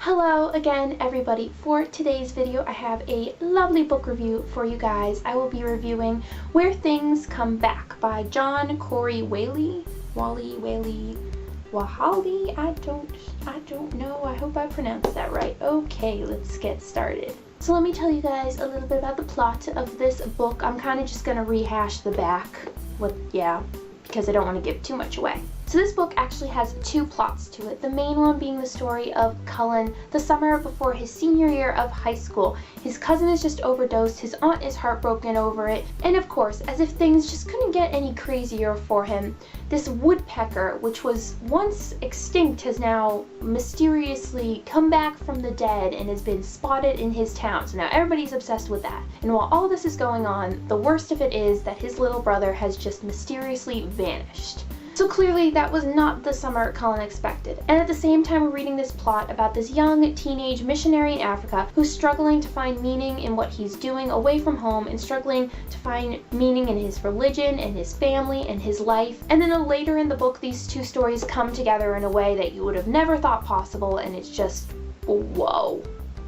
Hello again, everybody. For today's video, I have a lovely book review for you guys. I will be reviewing Where Things Come Back by John Corey Whaley. Whaley. I don't know. I hope I pronounced that right. Okay, let's get started. So let me tell you guys a little bit about the plot of this book. I'm kind of just going to rehash the back because I don't want to give too much away. So this book actually has two plots to it. The main one being the story of Cullen the summer before his senior year of high school. His cousin is just overdosed, his aunt is heartbroken over it, and of course, as if things just couldn't get any crazier for him, this woodpecker, which was once extinct, has now mysteriously come back from the dead and has been spotted in his town. So now everybody's obsessed with that. And while all this is going on, the worst of it is that his little brother has just mysteriously vanished. So clearly that was not the summer Cullen expected. And at the same time we're reading this plot about this young teenage missionary in Africa who's struggling to find meaning in what he's doing away from home and struggling to find meaning in his religion and his family and his life. And then later in the book these two stories come together in a way that you would have never thought possible, and it's just whoa.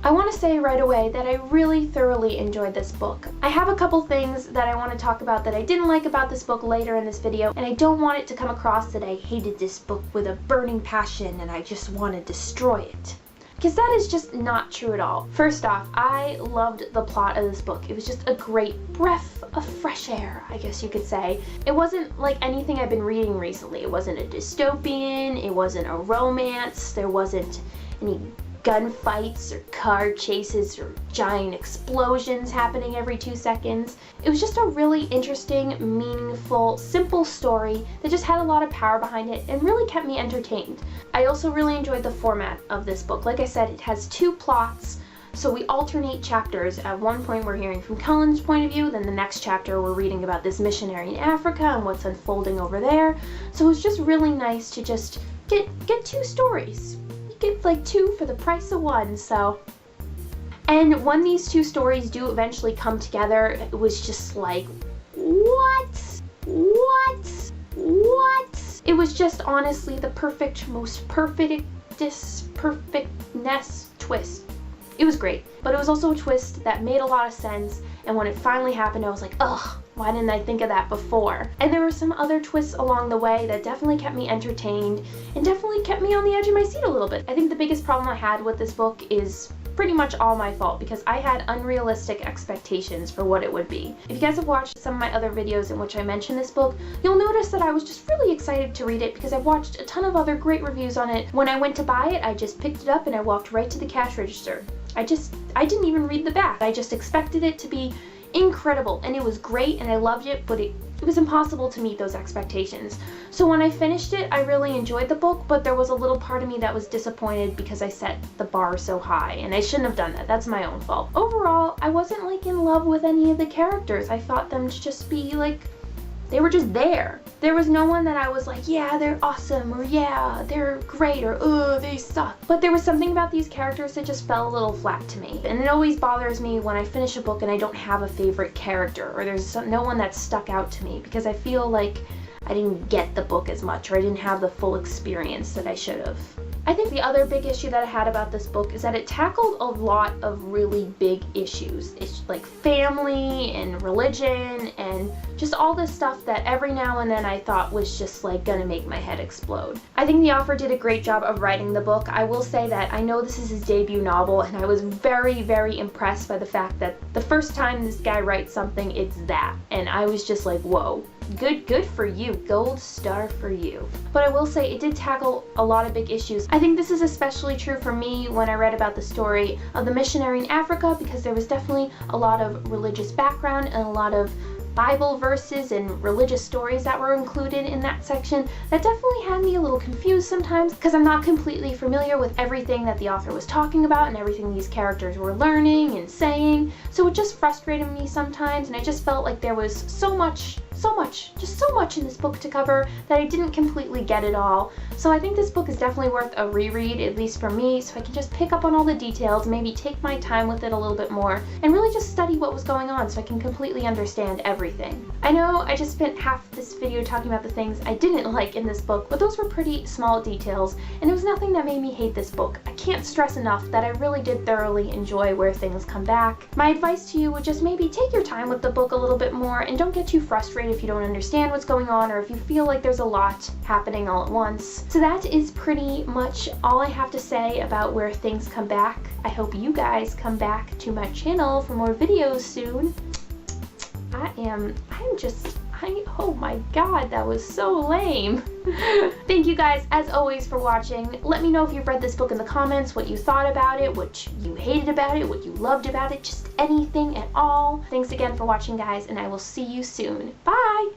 I want to say right away that I really thoroughly enjoyed this book. I have a couple things that I want to talk about that I didn't like about this book later in this video, and I don't want it to come across that I hated this book with a burning passion and I just want to destroy it. Because that is just not true at all. First off, I loved the plot of this book. It was just a great breath of fresh air, I guess you could say. It wasn't like anything I've been reading recently. It wasn't a dystopian, it wasn't a romance, there wasn't any gunfights or car chases or giant explosions happening every 2 seconds. It was just a really interesting, meaningful, simple story that just had a lot of power behind it and really kept me entertained. I also really enjoyed the format of this book. Like I said, it has two plots, so we alternate chapters. At one point we're hearing from Cullen's point of view, then the next chapter we're reading about this missionary in Africa and what's unfolding over there. So it was just really nice to just get two stories. Get like two for the price of one. So, and when these two stories do eventually come together, it was just like, what? It was just honestly the most perfectness twist. It was great, but it was also a twist that made a lot of sense, and when it finally happened I was like, ugh, why didn't I think of that before? And there were some other twists along the way that definitely kept me entertained and definitely kept me on the edge of my seat a little bit. I think the biggest problem I had with this book is pretty much all my fault because I had unrealistic expectations for what it would be. If you guys have watched some of my other videos in which I mention this book, you'll notice that I was just really excited to read it because I've watched a ton of other great reviews on it. When I went to buy it, I just picked it up and I walked right to the cash register. I didn't even read the back. I just expected it to be incredible, and it was great and I loved it, but it was impossible to meet those expectations. So when I finished it, I really enjoyed the book, but there was a little part of me that was disappointed because I set the bar so high, and I shouldn't have done that. That's my own fault. Overall, I wasn't like in love with any of the characters. I thought them to just be like, they were just there. There was no one that I was like, yeah, they're awesome, or yeah, they're great, or ugh, they suck. But there was something about these characters that just fell a little flat to me. And it always bothers me when I finish a book and I don't have a favorite character, or there's no one that stuck out to me, because I feel like I didn't get the book as much, or I didn't have the full experience that I should have. I think the other big issue that I had about this book is that it tackled a lot of really big issues. It's like family and religion and just all this stuff that every now and then I thought was just like gonna make my head explode. I think the author did a great job of writing the book. I will say that I know this is his debut novel, and I was very, very impressed by the fact that the first time this guy writes something, it's that. And I was just like, whoa. Good for you. Gold star for you. But I will say it did tackle a lot of big issues. I think this is especially true for me when I read about the story of the missionary in Africa, because there was definitely a lot of religious background and a lot of Bible verses and religious stories that were included in that section that definitely had me a little confused sometimes, because I'm not completely familiar with everything that the author was talking about and everything these characters were learning and saying. So it just frustrated me sometimes, and I just felt like there was so much so much, just so much in this book to cover that I didn't completely get it all. So I think this book is definitely worth a reread, at least for me, so I can just pick up on all the details, maybe take my time with it a little bit more, and really just study what was going on so I can completely understand everything. I know I just spent half this video talking about the things I didn't like in this book, but those were pretty small details, and it was nothing that made me hate this book. I can't stress enough that I really did thoroughly enjoy where things come back. My advice to you would just maybe take your time with the book a little bit more, and don't get too frustrated if you don't understand what's going on or if you feel like there's a lot happening all at once. So that is pretty much all I have to say about where things come back. I hope you guys come back to my channel for more videos soon. Oh my god, that was so lame. Thank you guys, as always, for watching. Let me know if you've read this book in the comments, what you thought about it, what you hated about it, what you loved about it, just anything at all. Thanks again for watching, guys, and I will see you soon. Bye!